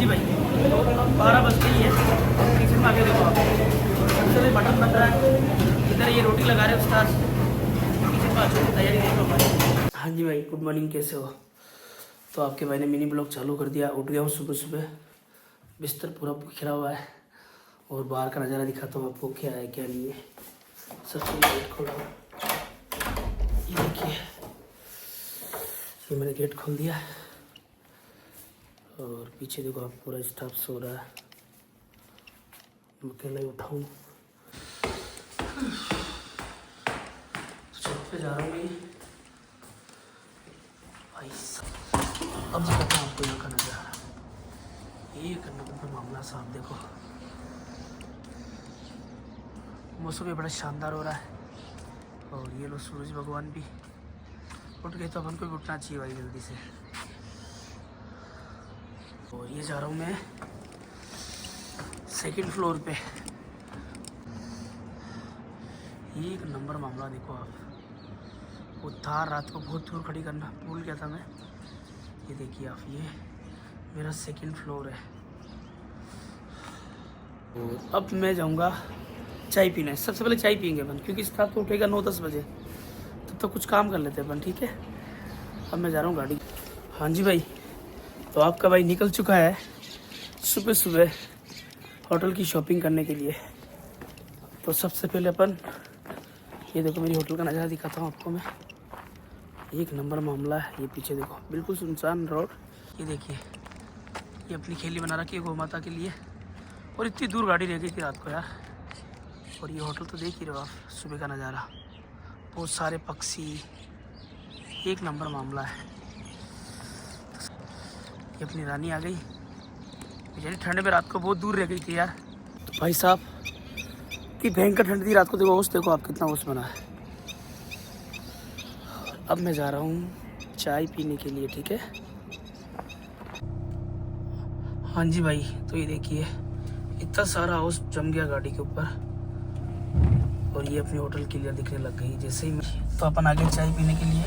जी भाई, 12 बज गई है। किचन में आके देखो आप, सबसे मटन बन रहा है, इधर ये रोटी लगा रहे हैं उस्ताद। किचन में अच्छी तैयारी देखो भाई। हाँ जी भाई, गुड मॉर्निंग, कैसे हो? तो आपके भाई ने मिनी ब्लॉग चालू कर दिया। उठ गया हूँ सुबह सुबह, बिस्तर पूरा बिखरा हुआ है और बाहर का नज़ारा दिखाता हूँ आपको, क्या है क्या नहीं है। सबसे गेट खोला, ये देखिए, ये मैंने गेट खोल दिया और पीछे देखो आप, पूरा स्टाफ सो रहा है, मैं अकेला ही उठाऊँ। छत पे जा रहा हूँ भाई साहब। अब दिखाता हूँ आपको यहाँ का नज़ारा, एक नंबर मामला साहब। देखो मौसम भी बड़ा शानदार हो रहा है और ये लो सूरज भगवान भी उठ गए, तो अपन को भी उठना चाहिए भाई जल्दी से। और ये जा रहा हूँ मैं सेकंड फ्लोर पे। एक नंबर मामला देखो आप, वो थार रात को बहुत दूर खड़ी करना भूल गया था मैं। ये देखिए आप, ये मेरा सेकंड फ्लोर है। और अब मैं जाऊँगा चाय पीने। सबसे पहले चाय पियेंगे अपन, क्योंकि स्टाफ तो उठेगा 9-10 बजे, तब तो कुछ काम कर लेते हैं अपन, ठीक है। अब मैं जा रहा हूँ गाड़ी। हाँ जी भाई, तो आपका भाई निकल चुका है सुबह सुबह होटल की शॉपिंग करने के लिए। तो सबसे पहले अपन, ये देखो मेरी होटल का नज़ारा दिखाता हूँ आपको मैं। एक नंबर मामला है। ये पीछे देखो बिल्कुल सुनसान रोड। ये देखिए, ये अपनी खेली बना रखी है गौ माता के लिए, और इतनी दूर गाड़ी रह गई थी रात को यार। और ये होटल तो देख ही रहे हो आप, सुबह का नज़ारा, बहुत सारे पक्षी, एक नंबर मामला है। ये अपनी रानी आ गई, बेचारी ठंड में रात को बहुत दूर रह गई थी यार। तो भाई साहब की भयंकर ठंड थी रात को, देखो ओस देखो आप, कितना ओस बना है। अब मैं जा रहा हूँ चाय पीने के लिए, ठीक है। हाँ जी भाई, तो ये देखिए इतना सारा ओस जम गया गाड़ी के ऊपर, और ये अपनी होटल क्लियर दिखने लग गई जैसे ही तो अपन आगे चाय पीने के लिए।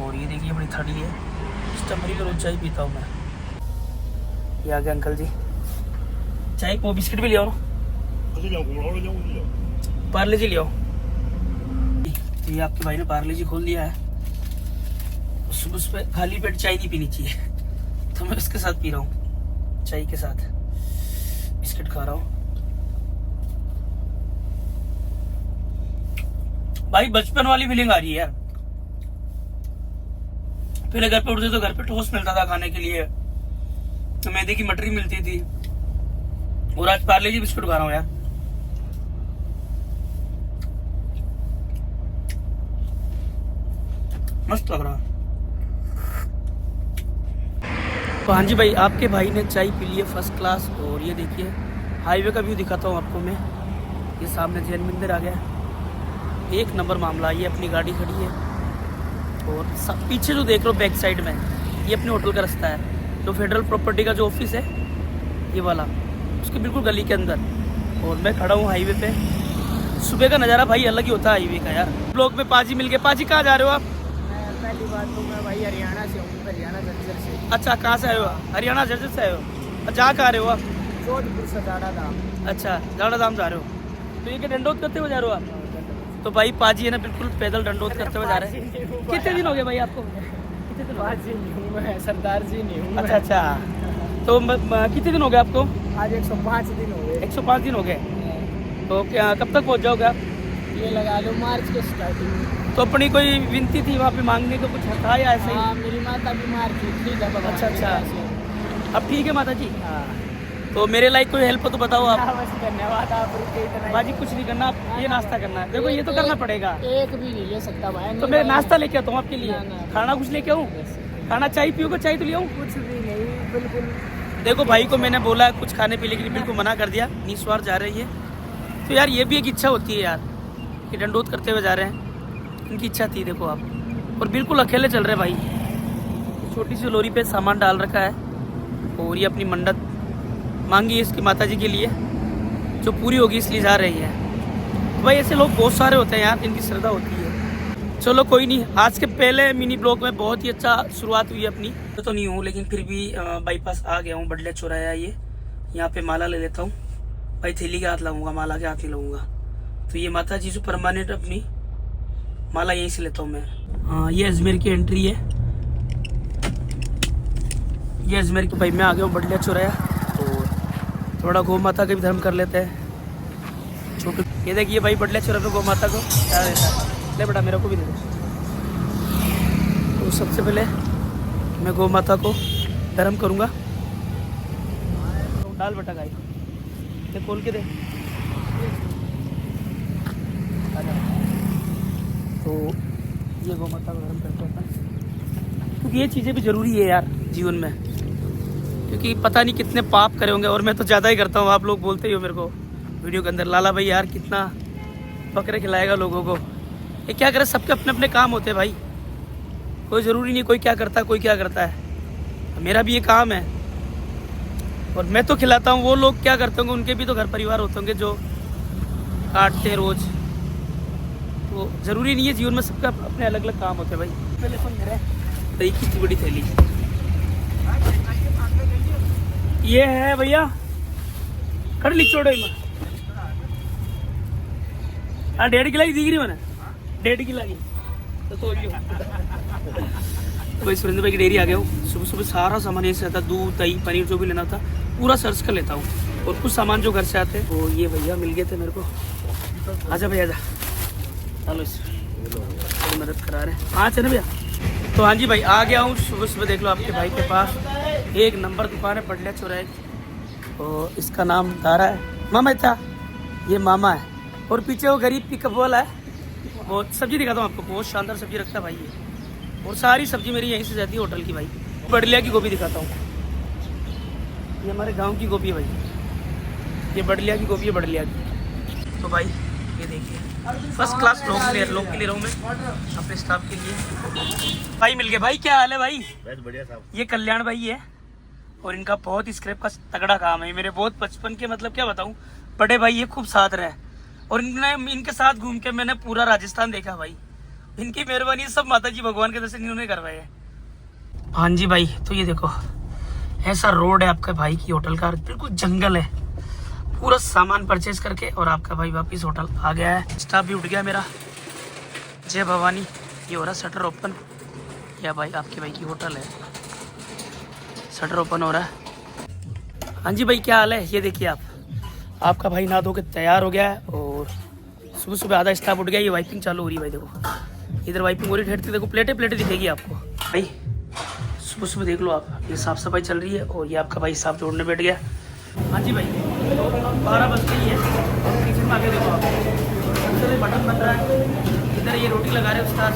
और ये देखिए बड़ी थाली है, इस टमरी में रोज चाय पीता हूँ मैं। ये आ गए अंकल जी, चाय को बिस्किट भी ले आओ, पार्ले जी ले आओ। ये आपके भाई ने पार्ले जी खोल दिया है। सुबह सुबह खाली पेट चाय नहीं पीनी चाहिए, तो मैं उसके साथ पी रहा हूँ, चाय के साथ बिस्किट खा रहा हूँ। भाई बचपन वाली फीलिंग आ रही है यार। पहले घर पे उठते तो घर पे टोस्ट मिलता था खाने के लिए, तो मैदे की मटरी मिलती थी, और आज पार्ले जी बिस्कुट खा रहा हूँ यार। मस्त लग रहा। तो हाँ जी भाई, आपके भाई ने चाय पी ली है फर्स्ट क्लास। और ये देखिए हाईवे का व्यू दिखाता हूँ आपको मैं। ये सामने जैन मंदिर आ गया, एक नंबर मामला। ये अपनी गाड़ी खड़ी है, और सब पीछे जो देख रहे हो बैक साइड में, ये अपने होटल का रास्ता है, जो फेडरल प्रॉपर्टी का जो ऑफिस है ये वाला, उसके बिल्कुल गली के अंदर। और मैं खड़ा हूँ हाईवे पे। सुबह का नज़ारा भाई अलग ही होता है हाईवे का यार। ब्लॉक में पाजी मिल गए। पाजी कहाँ जा रहे हो आप? पहली बात तो मैं भाई हरियाणा से हूँ, हरियाणा झज्जर से। अच्छा, कहाँ से आए हो? हरियाणा झज्जर से आए हो? जहाँ कहाँ रहे हो आप? जोधपुर से जाड़ा धाम। अच्छा, जाड़ा धाम जा रहे हो। तो ये क्या दंडोत करते हुए जा रहे हो आप? तो भाई पाजी है ना, बिल्कुल पैदल दंडोत करते हुए जा रहे हैं। कितने दिन हो गए भाई आपको? कितने दिन? पाजी नहीं हूँ मैं, सरदार जी नहीं हूँ। अच्छा अच्छा, तो कितने दिन हो गए आपको? आज 105 दिन हो गए। 105 दिन हो गए। तो क्या कब तक पहुँच जाओगे आप? ये लगा लो मार्च के स्टार्टिंग। तो अपनी कोई विनती थी वहाँ पे मांगने को, कुछ था या ऐसे ही? हाँ, मेरी माता बीमार थी, ठीक है बाबा। अच्छा अच्छा, अब ठीक है माता जी? हाँ। तो मेरे लाइक कोई हेल्प हो तो बताओ आप। बस धन्यवाद, आप रुके इतना। बाजी कुछ नहीं करना, आप ये नाश्ता करना है। देखो ये तो करना पड़ेगा। एक भी नहीं ले सकता भाई। तो मैं नाश्ता लेके आता हूँ आपके लिए, ना। खाना कुछ लेके आऊँ? खाना चाय पियोगे? चाय तो ले आऊँ? कुछ भी नहीं, बिल्कुल। देखो भाई को मैंने बोला कुछ खाने पीने के लिए, बिल्कुल मना कर दिया, निस्वार जा रही है। तो यार ये भी एक इच्छा होती है यार, कि दंडोत करते हुए जा रहे हैं, इनकी इच्छा थी देखो आप। और बिल्कुल अकेले चल रहे भाई, छोटी सी लोरी पे सामान डाल रखा है, और ये अपनी मन्नत मांगी है इसकी माता जी के लिए, जो पूरी होगी इसलिए जा रही है। तो भाई ऐसे लोग बहुत सारे होते हैं यार जिनकी श्रद्धा होती है। चलो कोई नहीं, आज के पहले मिनी ब्लॉग में बहुत ही अच्छा शुरुआत हुई है अपनी। तो नहीं हूँ लेकिन फिर भी बाईपास आ गया हूँ, बडलिया चौराया ये, यहाँ पे माला ले लेता हूँ भाई, थैली के हाथ लगाऊंगा, माला के हाथ ही लगाऊंगा। तो ये माता जी जो परमानेंट अपनी माला यहीं से लेता हूँ मैं। हाँ ये अजमेर की एंट्री है, ये अजमेर की। भाई मैं आ गया हूँ बडलिया चौराया, और थोड़ा गौ माता का भी धर्म कर लेते हैं छोटे। ये देखिए भाई बडलिया चौराहे पे गौ माता को क्या देता है, ले बेटा मेरे को भी दे दो। तो सबसे पहले मैं गौ माता को धर्म करूँगा। डाल बेटा गाय, ये खोल के दे। तो ये गौ माता को धर्म करते हैं, क्योंकि ये चीज़ें भी ज़रूरी है यार जीवन में, क्योंकि पता नहीं कितने पाप करे होंगे, और मैं तो ज़्यादा ही करता हूँ। आप लोग बोलते ही हो मेरे को वीडियो के अंदर, लाला भाई यार कितना बकरे खिलाएगा लोगों को। ये क्या करे, सबके अपने अपने काम होते हैं भाई, कोई ज़रूरी नहीं कोई क्या करता है कोई क्या करता है। मेरा भी ये काम है, और मैं तो खिलाता हूँ, वो लोग क्या करते होंगे, उनके भी तो घर परिवार होते होंगे जो काटते हैं रोज़। तो ज़रूरी नहीं है, जीवन में सबका अपने अलग अलग काम होते हैं भाई। पहले फोन मेरा तो एक कितनी बड़ी थैली ये है भैया, खड़ ली छोड़ो में। हाँ 1.5 किलो की दिख रही मैंने, 1.5 किलो की तो तोड़ लियो। भाई सुरेंद्र भाई की डेयरी आ गया हूँ। सुबह सुबह सारा सामान यहीं से आता, दूध दही पनीर जो भी लेना था पूरा सर्च कर लेता हूँ, और कुछ सामान जो घर से आते हैं वो ये भैया मिल गए थे मेरे को। आजा भैया आजा, चलो इस मदद करा रहे हैं। हाँ चले भैया। तो हाँ जी भाई आ गया हूँ सुबह सुबह, देख लो आपके भाई के पास एक नंबर दुकान है बडलिया चौराहे की, और इसका नाम दारा है। मामा था ये मामा है, और पीछे वो गरीब पिकअप वाला है। वो सब्जी दिखाता हूँ आपको, बहुत शानदार सब्जी रखता है भाई ये, और सारी सब्जी मेरी यहीं से जाती है होटल की भाई। बडलिया की गोभी दिखाता हूँ, ये हमारे गाँव की गोभी है भाई, ये बडलिया की गोभी है बडलिया की। तो भाई ये देखिए फर्स्ट क्लास लोग के लिए रहा हूँ मैं अपने स्टाफ के लिए। भाई मिल गए भाई, क्या हाल है भाई? बस बढ़िया साहब। ये कल्याण भाई है, और इनका बहुत स्क्रैप का तगड़ा काम है। मेरे बहुत बचपन के मतलब क्या बताऊं, बड़े भाई ये खूब साथ रहे, और इनके साथ घूम के मैंने पूरा राजस्थान देखा भाई। इनकी मेहरबानी, सब माता जी भगवान के दर्शन इन्होंने करवाए। हाँ जी भाई, तो ये देखो ऐसा रोड है आपके भाई की होटल का, बिल्कुल जंगल है। पूरा सामान परचेज करके और आपका भाई वापिस होटल आ गया है। स्टाफ भी उठ गया मेरा। जय भवानी, ये हो रहा शटर ओपन। या भाई आपके भाई की होटल है, शटर ओपन हो रहा है। हाँ जी भाई क्या हाल है? ये देखिए आपका भाई नहा धो के तैयार हो गया है, और सुबह सुबह आधा स्टाफ उठ गया। ये वाइपिंग चालू हो रही है भाई, देखो इधर वाइपिंग हो रही है, देखो प्लेटें दिखेगी आपको भाई। सुबह सुबह देख लो आप, ये साफ सफाई चल रही है, और ये आपका भाई साफ जोड़ने बैठ गया। हाँ जी भाई 12 बज गई है, और किचन में आके देखो आप, सबसे मटन बन रहा है, इधर ये रोटी लगा रहे हैं उस्ताद।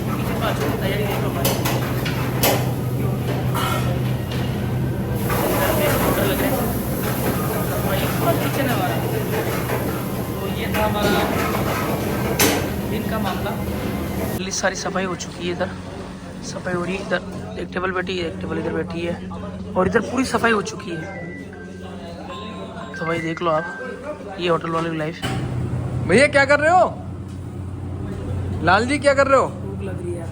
किचन में अच्छी तैयारी देख लो भाई, ऑर्डर लग रहे हैं भाई, किचन है हमारा। तो ये था हमारा दिन का मामला। जल्दी सारी सफाई हो चुकी है, इधर सफाई हो रही है, इधर एक टेबल बैठी है, एक टेबल इधर बैठी है, और इधर पूरी सफाई हो चुकी है। तो भाई देख लो आप, ये होटल वाले की लाइफ। भैया क्या कर रहे हो? लाल जी क्या कर रहे हो? भूख लग रही है यार,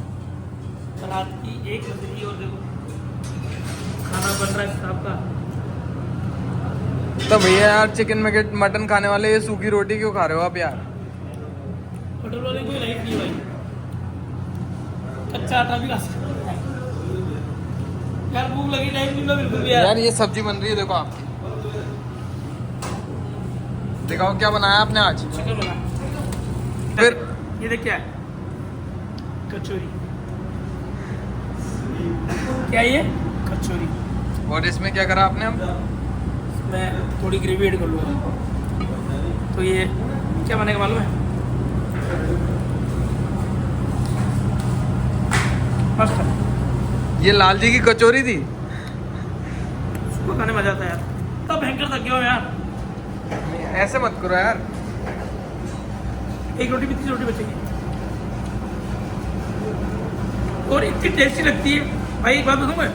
रात की 1 बज रही है, और देखो खाना बन रहा है स्टाफ का। तो भैया यार चिकन मटन खाने वाले ये सूखी रोटी क्यों खा रहे हो आप यार? होटल वाले कोई लाइफ नहीं भाई, कच्चा आटा भी खा सकते हैं यार। भूख लगी लाइफ नहीं ना बिल्कुल भी यार ये सब्जी बन रही है, देखो आप दिखाओ क्या बनाया आपने आज। चिकन बना। फिर ये देख क्या है, कचौरी। क्या ये? कचौरी। और इसमें क्या करा आपने? अब मैं थोड़ी ग्रेवी ऐड कर लूँगा। तो ये क्या बनेगा मालूम है? मस्त है। ये लाल जी की कचौरी थी। सुबह खाने मजा आता है यार, तब भयंकर थक गया हूँ यार। ऐसे मत करो यार। एक रोटी भी 3 रोटी बचेगी, और इतनी टेस्टी लगती है भाई। एक बात बताऊँ मैं,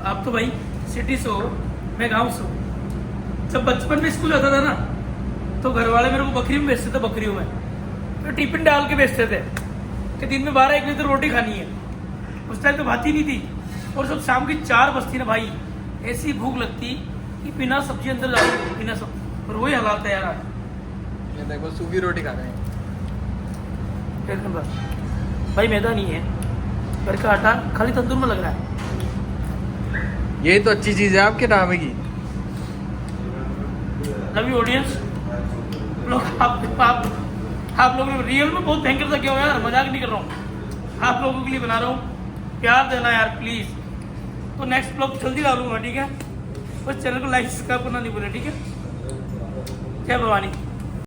आप तो भाई सिटी से हो, मैं गांव से हूँ। जब बचपन में स्कूल आता था ना, तो घर वाले मेरे को बकरी में बेचते थे, बकरियों में। तो टिफिन डाल के बेचते थे कि दिन में 12-1 बजे तो रोटी खानी है। उस टाइम तो भात ही नहीं थी। और सब शाम की 4 बजती ना भाई, ऐसी भूख लगती कि बिना सब्जी अंदर जाती, बिना सब। और वही हालात है यार। ये देखो सूखी रोटी खा रहे हैं। भाई मैदा नहीं है, घर का आटा खाली तंदूर में लग रहा है। यही तो अच्छी चीज है आपके ढाबे की। लव यू ऑडियंस लोग, आप लोग रियल में बहुत भयंकर था क्या हो यार, मजाक नहीं कर रहा हूँ, आप लोगों के लिए बना रहा हूँ, प्यार देना यार प्लीज। तो नेक्स्ट ब्लॉग जल्दी डालूंगा, ठीक है। बस चैनल को लाइक सब्सक्राइब करना नहीं भूलें, ठीक है। जय भवानी।